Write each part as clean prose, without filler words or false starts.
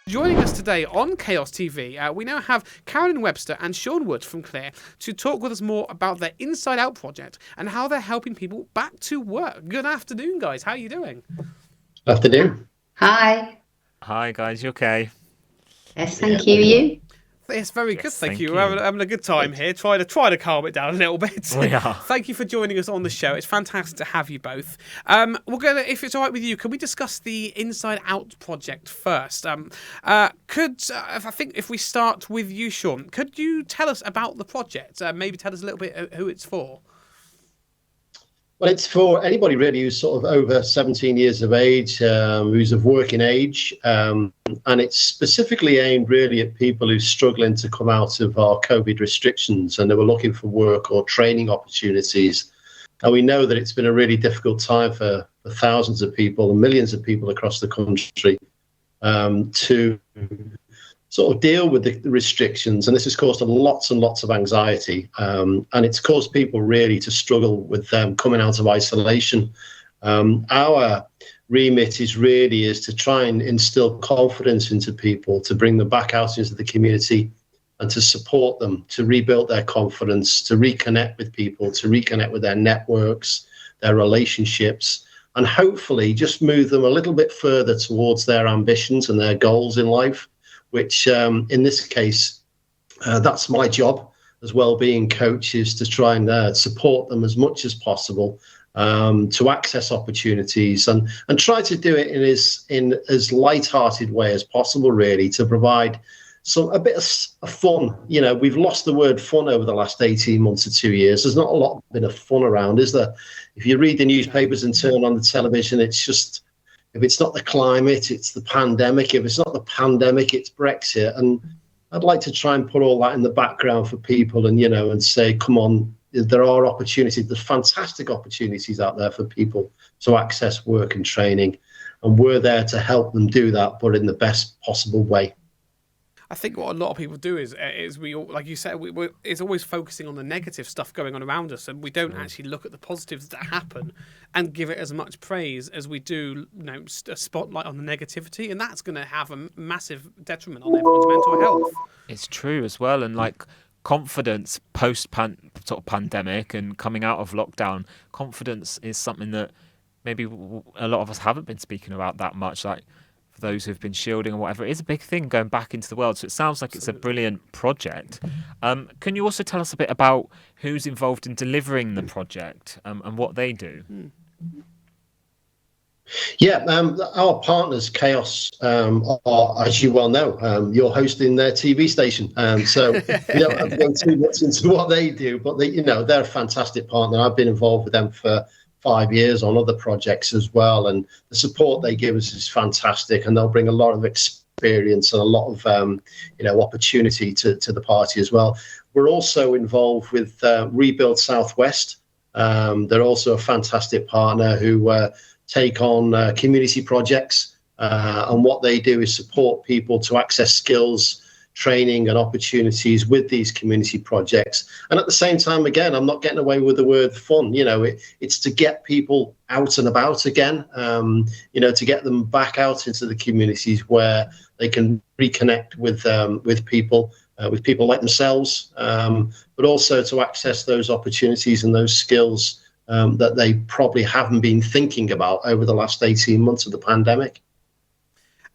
Joining us today on Chaos TV, we now have Carolyn Webster and Sean Wood from Clear to talk with us more about their Inside Out project and how they're helping people back to work. Good afternoon, guys. How are you doing? Afternoon. Hi. Hi guys, you okay? Yes, thank you. You? It's very good, Yes, thank thank you. you. We're having a good time here. Try to calm it down a little bit. We are. Thank you for joining us on the show. It's fantastic to have you both. We're gonna, if it's all right with you, can we discuss the Inside Out project first? I think if we start with you, Sean, could you tell us about the project? Maybe tell us a little bit who it's for. Well, it's for anybody really who's sort of over 17 years of age, who's of working age, and it's specifically aimed really at people who're struggling to come out of our COVID restrictions and they were looking for work or training opportunities. And we know that it's been a really difficult time for thousands of people and millions of people across the country to sort of deal with the restrictions, and this has caused lots and lots of anxiety, and it's caused people really to struggle with coming out of isolation. Our remit is to try and instill confidence into people, to bring them back out into the community and to support them, to rebuild their confidence, to reconnect with people, to reconnect with their networks, their relationships, and hopefully just move them a little bit further towards their ambitions and their goals in life, which in this case, that's my job as well-being coach, is to try and support them as much as possible to access opportunities and try to do it in as light-hearted way as possible, really, to provide a bit of fun. You know, we've lost the word fun over the last 18 months to 2 years. There's not a lot bit of fun around, is there? If you read the newspapers and turn on the television, it's just, if it's not the climate, it's the pandemic. If it's not the pandemic, it's Brexit. And I'd like to try and put all that in the background for people and say, come on, there are opportunities. There's fantastic opportunities out there for people to access work and training. And we're there to help them do that, but in the best possible way. I think what a lot of people do is we all, like you said, it's always focusing on the negative stuff going on around us, and we don't actually look at the positives that happen and give it as much praise as we do, a spotlight on the negativity, and that's going to have a massive detriment on everyone's mental health. It's true as well, and like confidence post pandemic and coming out of lockdown, confidence is something that maybe a lot of us haven't been speaking about that much, like. For those who've been shielding or whatever, it is a big thing going back into the world. So it sounds like it's a brilliant project. Can you also tell us a bit about who's involved in delivering the project and what they do? Yeah, our partners, Chaos, are, as you well know, you're hosting their TV station. So we don't have to go too much into what they do, but they're a fantastic partner. I've been involved with them for 5 years on other projects as well, and the support they give us is fantastic, and they'll bring a lot of experience and a lot of opportunity to the party as well. We're also involved with Rebuild Southwest. They're also a fantastic partner who take on community projects, and what they do is support people to access skills, training and opportunities with these community projects. And at the same time, again, I'm not getting away with the word fun. It's to get people out and about again, to get them back out into the communities where they can reconnect with people like themselves, but also to access those opportunities and those skills that they probably haven't been thinking about over the last 18 months of the pandemic.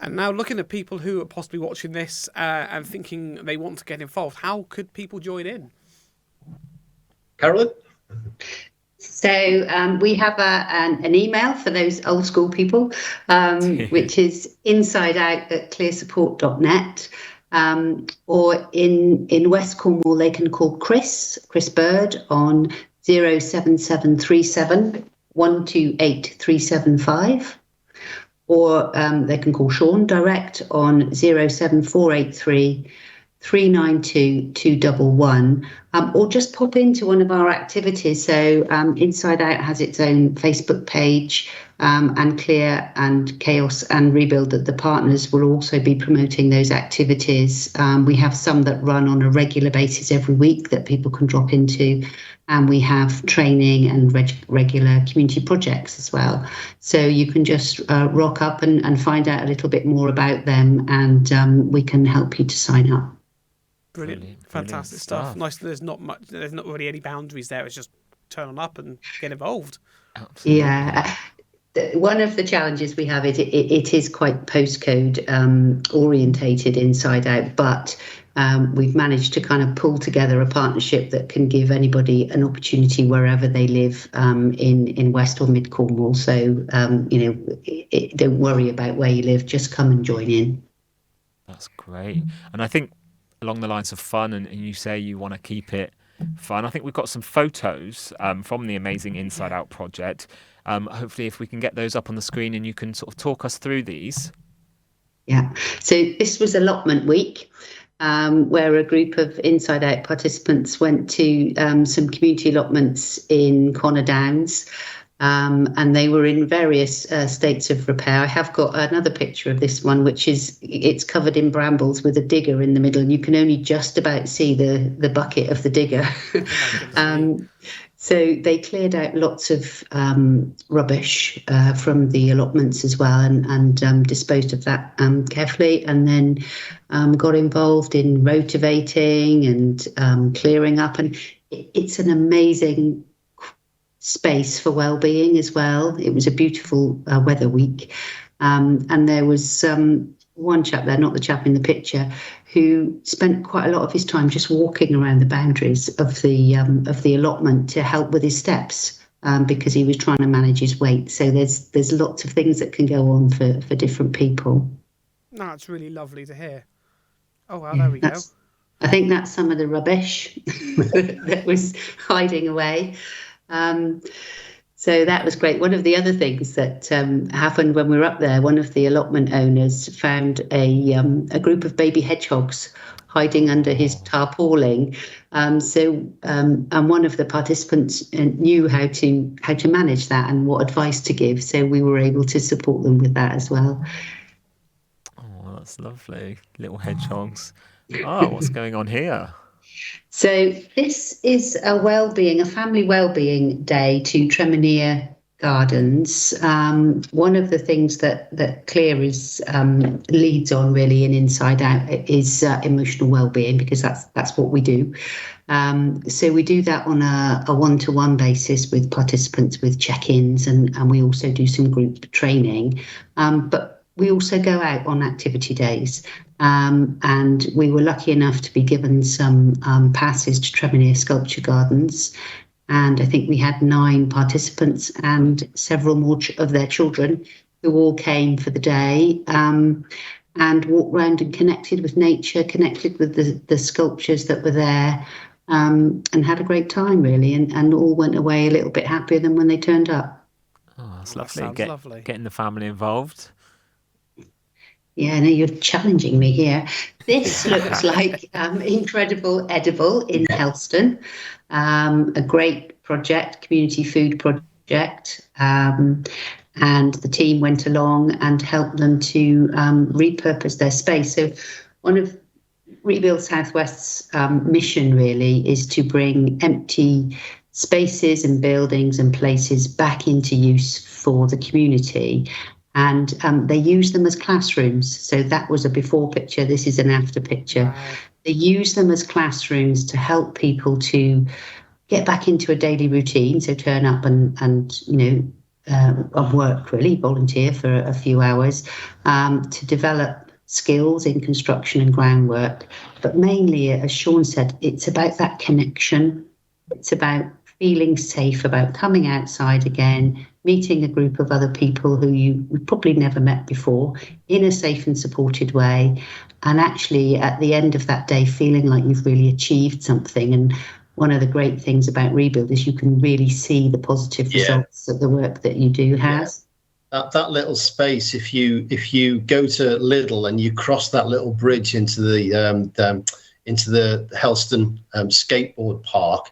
And now looking at people who are possibly watching this and thinking they want to get involved, how could people join in? Carolyn? So we have an email for those old school people, which is insideout@clearsupport.net. Or in West Cornwall, they can call Chris Bird on 07737 128 375. Or they can call Sean direct on 07483 392 211, or just pop into one of our activities. So Inside Out has its own Facebook page. and Clear and Chaos and Rebuild, that the partners will also be promoting those activities. We have some that run on a regular basis every week that people can drop into, and we have training and regular community projects as well. So you can just rock up and find out a little bit more about them, and we can help you to sign up. Brilliant. Fantastic stuff. Nice. There's not really any boundaries there. It's just turn on up and get involved. Absolutely. Yeah. One of the challenges we have is it is quite postcode orientated inside out, but we've managed to kind of pull together a partnership that can give anybody an opportunity wherever they live in West or Mid Cornwall. So, don't worry about where you live, just come and join in. That's great. And I think along the lines of fun, and you say you want to keep it fun, I think we've got some photos from the amazing Inside Out project. Hopefully if we can get those up on the screen and you can sort of talk us through these. Yeah. So this was allotment week, where a group of Inside Out participants went to some community allotments in Connor Downs, and they were in various states of repair. I have got another picture of this one, it's covered in brambles with a digger in the middle, and you can only just about see the bucket of the digger. So they cleared out lots of rubbish from the allotments as well, and disposed of that carefully, and then got involved in rotivating and clearing up. And it's an amazing space for well-being as well. It was a beautiful weather week, and there was one chap there, not the chap in the picture, who spent quite a lot of his time just walking around the boundaries of the allotment to help with his steps, because he was trying to manage his weight. So there's lots of things that can go on for different people. No, it's really lovely to hear. Oh well, there we go. I think that's some of the rubbish that was hiding away. So that was great. One of the other things that happened when we were up there, one of the allotment owners found a group of baby hedgehogs hiding under his tarpaulin. And one of the participants knew how to manage that and what advice to give. So we were able to support them with that as well. Oh, that's lovely. Little hedgehogs. Oh, what's going on here? So this is a family wellbeing day to Tremenere Gardens. One of the things that Clear leads on really in Inside Out is emotional wellbeing, because that's what we do. So we do that on a one-to-one basis with participants, with check-ins, and we also do some group training. But we also go out on activity days, and we were lucky enough to be given some passes to Tremenere Sculpture Gardens, and I think we had 9 participants and several more of their children who all came for the day, and walked around and connected with nature, connected with the sculptures that were there, and had a great time really, and all went away a little bit happier than when they turned up. Oh, that's lovely. Lovely. Getting the family involved. Yeah, no, you're challenging me here. This looks like Incredible Edible in Helston, a great project, community food project. And the team went along and helped them to repurpose their space. So one of Rebuild Southwest's mission really is to bring empty spaces and buildings and places back into use for the community. And they use them as classrooms. So that was a before picture. This is an after picture. Wow. They use them as classrooms to help people to get back into a daily routine. So turn up and work really, volunteer for a few hours, to develop skills in construction and groundwork. But mainly, as Sean said, it's about that connection. It's about feeling safe, about coming outside again, meeting a group of other people who you probably never met before in a safe and supported way, and actually at the end of that day feeling like you've really achieved something. And one of the great things about Rebuild is you can really see the positive results that the work that you do has. That little space, if you go to Lidl and you cross that little bridge into the Helston skateboard park,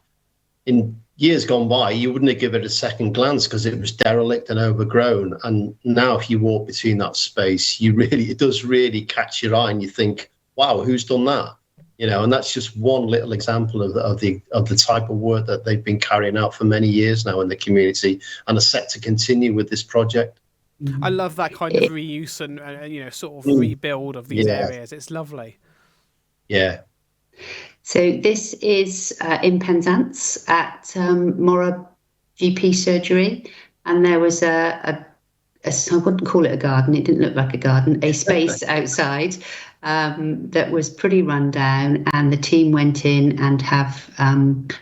in years gone by, you wouldn't have given it a second glance because it was derelict and overgrown. And now if you walk between that space, it does really catch your eye and you think, wow, who's done that? And that's just one little example of the type of work that they've been carrying out for many years now in the community and are set to continue with this project. I love that kind of reuse and sort of rebuild of these areas. It's lovely. Yeah. So this is in Penzance at Mora GP surgery, and there was I wouldn't call it a garden, it didn't look like a garden, a space outside that was pretty run down, and the team went in and have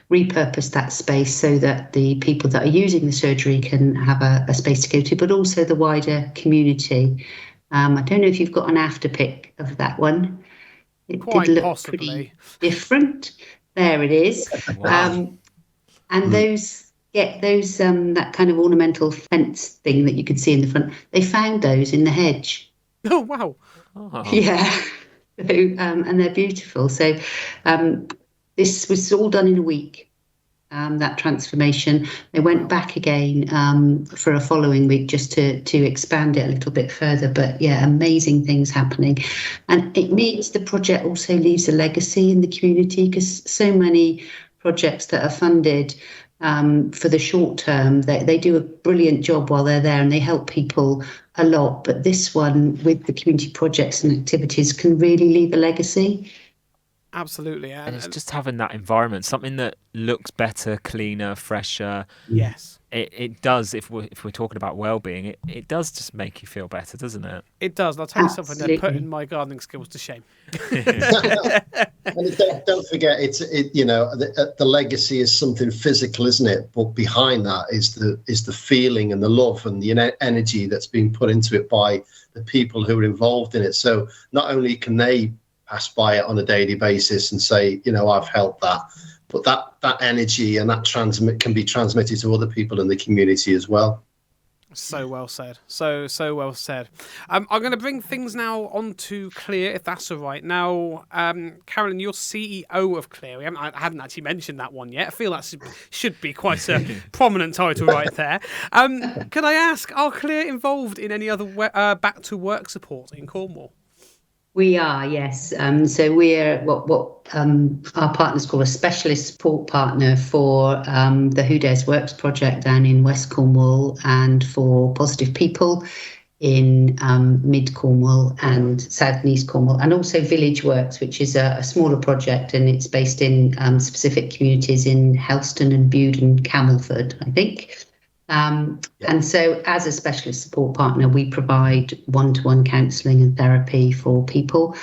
repurposed that space so that the people that are using the surgery can have a space to go to, but also the wider community. I don't know if you've got an after pic of that one. It Quite did look possibly pretty different. There it is. Wow. And those that kind of ornamental fence thing that you could see in the front, they found those in the hedge. Oh, wow. Oh. Yeah. So, and they're beautiful. So this was all done in a week, that transformation. They went back again for a following week just to expand it a little bit further. But yeah, amazing things happening. And it means the project also leaves a legacy in the community, because so many projects that are funded for the short term, they do a brilliant job while they're there and they help people a lot. But this one, with the community projects and activities, can really leave a legacy. Absolutely. And it's just having that environment, something that looks better, cleaner, fresher. Yes. It does, if we're talking about well-being, it does just make you feel better, doesn't it? It does. I'll tell you something, they're Absolutely. putting my gardening skills to shame. And don't forget, the legacy is something physical, isn't it? But behind that is the feeling and the love and the energy that's being put into it by the people who are involved in it. So not only can they pass by it on a daily basis and say, I've helped that, but that energy and that can be transmitted to other people in the community as well. So well said. So well said. I'm going to bring things now onto Clear, if that's all right. Now, Carolyn, you're CEO of Clear. I hadn't actually mentioned that one yet. I feel that should be quite a prominent title right there. Could I ask, are Clear involved in any other back to work support in Cornwall? We are, yes. So we're what our partners call a specialist support partner for the Who Dares Works project down in West Cornwall, and for Positive People in Mid Cornwall and South and East Cornwall, and also Village Works, which is a smaller project, and it's based in specific communities in Helston and Bude and Camelford, I think. And so as a specialist support partner, we provide one-to-one counselling and therapy for people,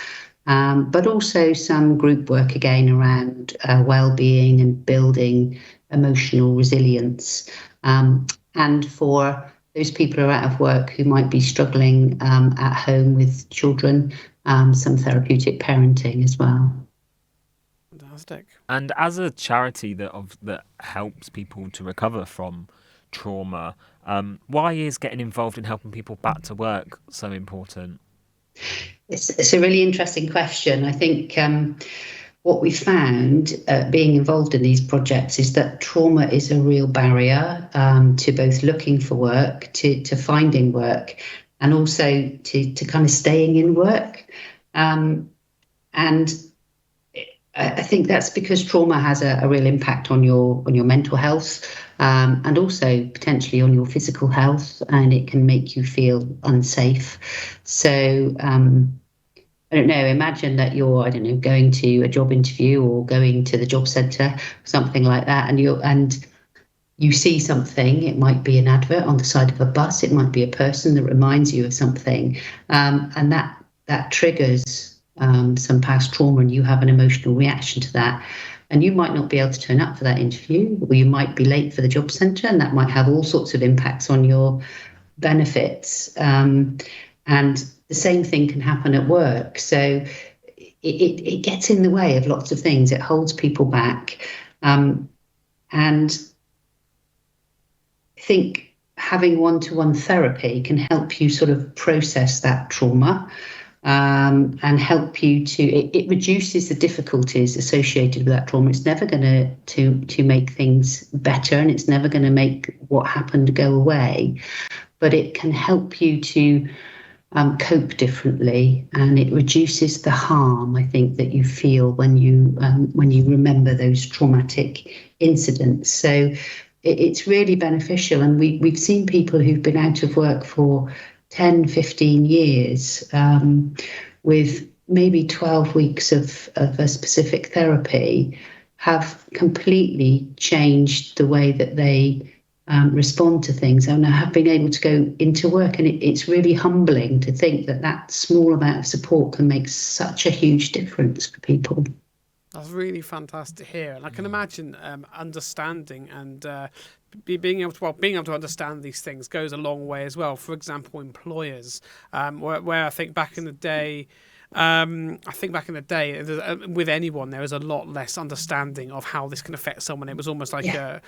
but also some group work again around well-being and building emotional resilience. And for those people who are out of work who might be struggling at home with children, some therapeutic parenting as well. Fantastic. And as a charity that helps people to recover from trauma, why is getting involved in helping people back to work so important? It's a really interesting question. I think what we found being involved in these projects is that trauma is a real barrier to both looking for work, to finding work, and also to kind of staying in work. And I think that's because trauma has a real impact on your mental health, and also potentially on your physical health, and it can make you feel unsafe. So I don't know, imagine that you're, going to a job interview or going to the job centre, something like that, and you see something. It might be an advert on the side of a bus, it might be a person that reminds you of something, and that triggers some past trauma, and you have an emotional reaction to that, and you might not be able to turn up for that interview, or you might be late for the job centre, and that might have all sorts of impacts on your benefits. And the same thing can happen at work. So it gets in the way of lots of things. It holds people back, and I think having one-to-one therapy can help you sort of process that trauma. and help you to. It reduces the difficulties associated with that trauma. It's never going to make things better, and it's never going to make what happened go away. But it can help you to cope differently, and it reduces the harm, I think, that you feel when you remember those traumatic incidents. So it's really beneficial, and we've seen people who've been out of work for 10, 15 years with maybe 12 weeks of a specific therapy have completely changed the way that they respond to things, and have been able to go into work. And it's really humbling to think that small amount of support can make such a huge difference for people. That's really fantastic to hear, and I can imagine understanding and being able to understand these things goes a long way as well. For example, employers, where I think back in the day. With anyone, there was a lot less understanding of how this can affect someone. It was almost like a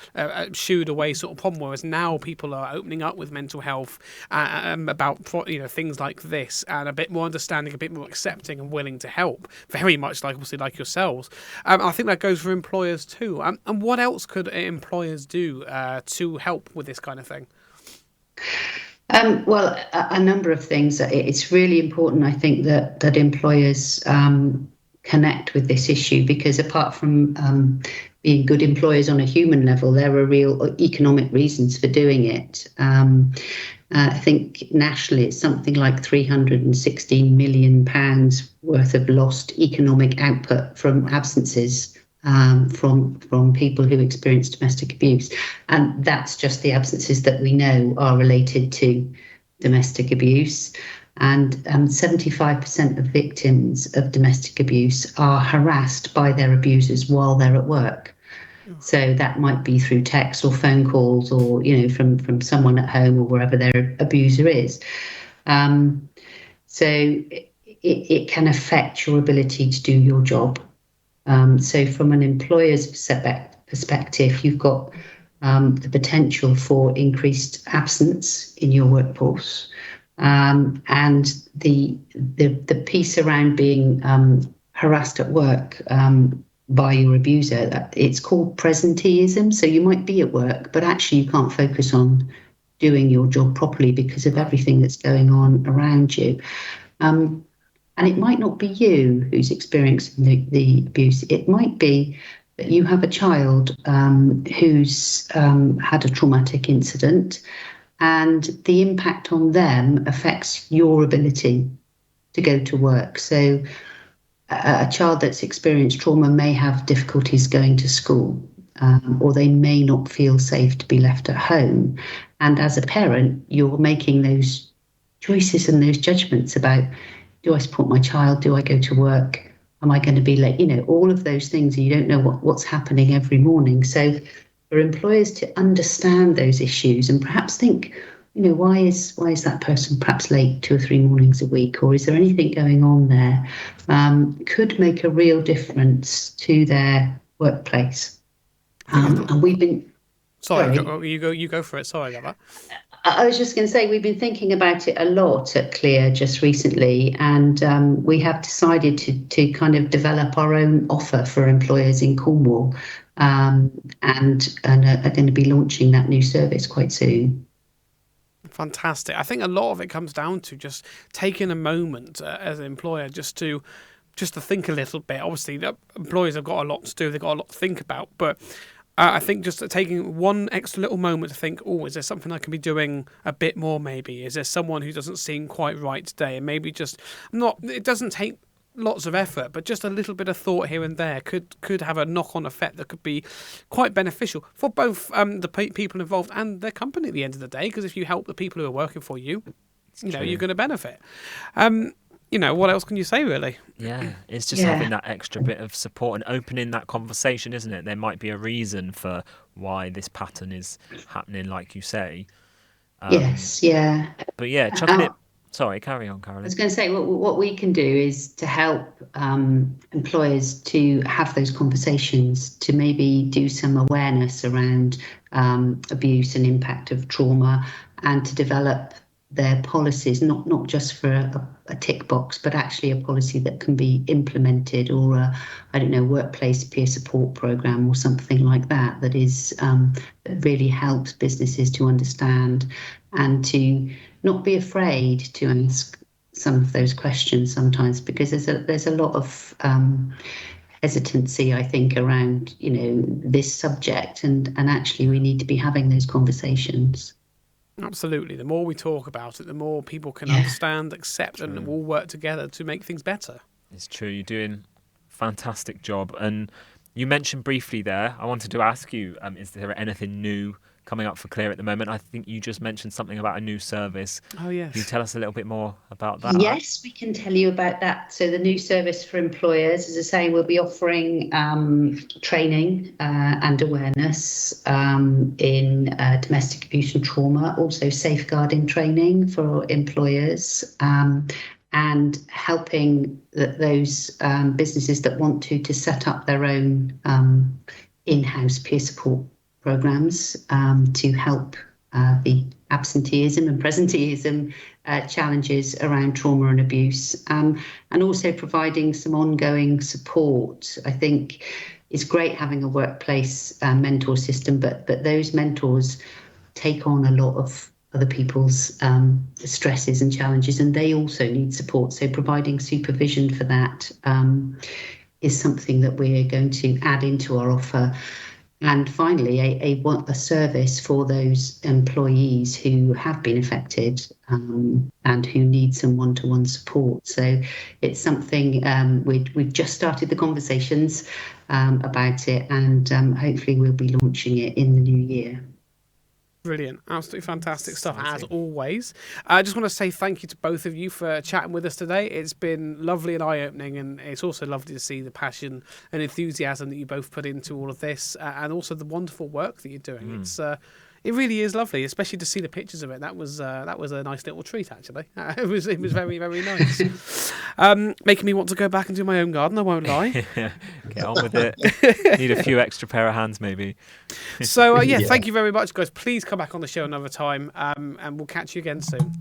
shooed away sort of problem. Whereas now people are opening up with mental health about things like this, and a bit more understanding, a bit more accepting, and willing to help. Very much like obviously like yourselves. I think that goes for employers too. And what else could employers do to help with this kind of thing? Well, a number of things. It's really important, I think, that employers connect with this issue, because apart from being good employers on a human level, there are real economic reasons for doing it. I think nationally it's something like £316 million worth of lost economic output from absences from people who experience domestic abuse. And that's just the absences that we know are related to domestic abuse. And 75% of victims of domestic abuse are harassed by their abusers while they're at work. So that might be through text or phone calls, or from someone at home or wherever their abuser is. So it can affect your ability to do your job. So from an employer's perspective, you've got the potential for increased absence in your workforce, and the piece around being harassed at work by your abuser. It's called presenteeism. So you might be at work, but actually you can't focus on doing your job properly because of everything that's going on around you. And it might not be you who's experiencing the abuse. It might be that you have a child who's had a traumatic incident, and the impact on them affects your ability to go to work. So a child that's experienced trauma may have difficulties going to school, or they may not feel safe to be left at home. And as a parent, you're making those choices and those judgments about, do I support my child? Do I go to work? Am I going to be late? All of those things, and you don't know what's happening every morning. So for employers to understand those issues and perhaps think, why is that person perhaps late 2 or 3 mornings a week, or is there anything going on there, could make a real difference to their workplace. And we've been... Sorry, you go for it. Sorry about that. I was just going to say, we've been thinking about it a lot at Clear just recently, and we have decided to kind of develop our own offer for employers in Cornwall, and are going to be launching that new service quite soon. Fantastic. I think a lot of it comes down to just taking a moment as an employer just to think a little bit. Obviously, the employers have got a lot to do, they've got a lot to think about, but I think just taking one extra little moment to think, is there something I can be doing a bit more maybe? Is there someone who doesn't seem quite right today? And maybe it doesn't take lots of effort, but just a little bit of thought here and there could have a knock-on effect that could be quite beneficial for both the people involved and their company at the end of the day, because if you help the people who are working for you, you're going to benefit. What else can you say, really? Yeah, it's just having that extra bit of support and opening that conversation, isn't it? There might be a reason for why this pattern is happening, like you say. Yes, yeah. But yeah, chucking it... Sorry, carry on, Carolyn. I was going to say, what we can do is to help employers to have those conversations, to maybe do some awareness around abuse and impact of trauma, and to develop their policies, not just for a tick box, but actually a policy that can be implemented, or I don't know, workplace peer support program or something like that, that is that really helps businesses to understand and to not be afraid to ask some of those questions sometimes, because there's a lot of hesitancy, I think, around, you know, this subject, and actually we need to be having those conversations. Absolutely. The more we talk about it, the more people can understand, accept, and all work together to make things better. It's true. You're doing a fantastic job. And you mentioned briefly there, I wanted to ask you, is there anything new coming up for Clear at the moment? I think you just mentioned something about a new service. Oh, yes. Can you tell us a little bit more about that? Yes, we can tell you about that. So the new service for employers, as I say, we'll be offering training and awareness in domestic abuse and trauma, also safeguarding training for employers, and helping those businesses that want to set up their own in-house peer support programs to help the absenteeism and presenteeism challenges around trauma and abuse, and also providing some ongoing support. I think it's great having a workplace mentor system, but those mentors take on a lot of other people's stresses and challenges, and they also need support. So providing supervision for that is something that we're going to add into our offer. And finally, a service for those employees who have been affected and who need some one-to-one support. So it's something we've just started the conversations about it, and hopefully we'll be launching it in the new year. Brilliant. Absolutely fantastic stuff, as always. I just want to say thank you to both of you for chatting with us today. It's been lovely and eye-opening, and it's also lovely to see the passion and enthusiasm that you both put into all of this, and also the wonderful work that you're doing. It really is lovely, especially to see the pictures of it. That was a nice little treat, actually. It was very, very nice. Making me want to go back and do my own garden, I won't lie. Get on with it. Need a few extra pair of hands, maybe. So, thank you very much, guys. Please come back on the show another time, and we'll catch you again soon.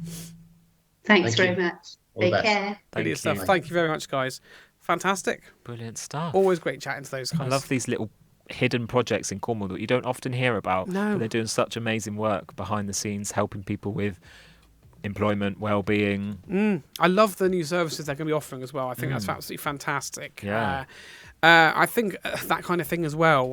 Thanks very much. Take care. Brilliant stuff. Thank you very much, guys. Fantastic. Brilliant stuff. Always great chatting to those guys. I love these little hidden projects in Cornwall that you don't often hear about. No. But they're doing such amazing work behind the scenes, helping people with employment, well-being. I love the new services they're going to be offering as well. I think that's absolutely fantastic. Yeah. I think that kind of thing as well.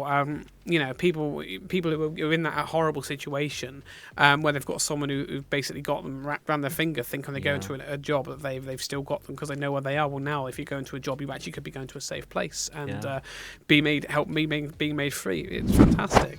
People who are in that horrible situation where they've got someone who basically got them wrapped around their finger, thinking they go into a job that they've still got them because they know where they are. Well, now if you go into a job, you actually could be going to a safe place and being made free. It's fantastic.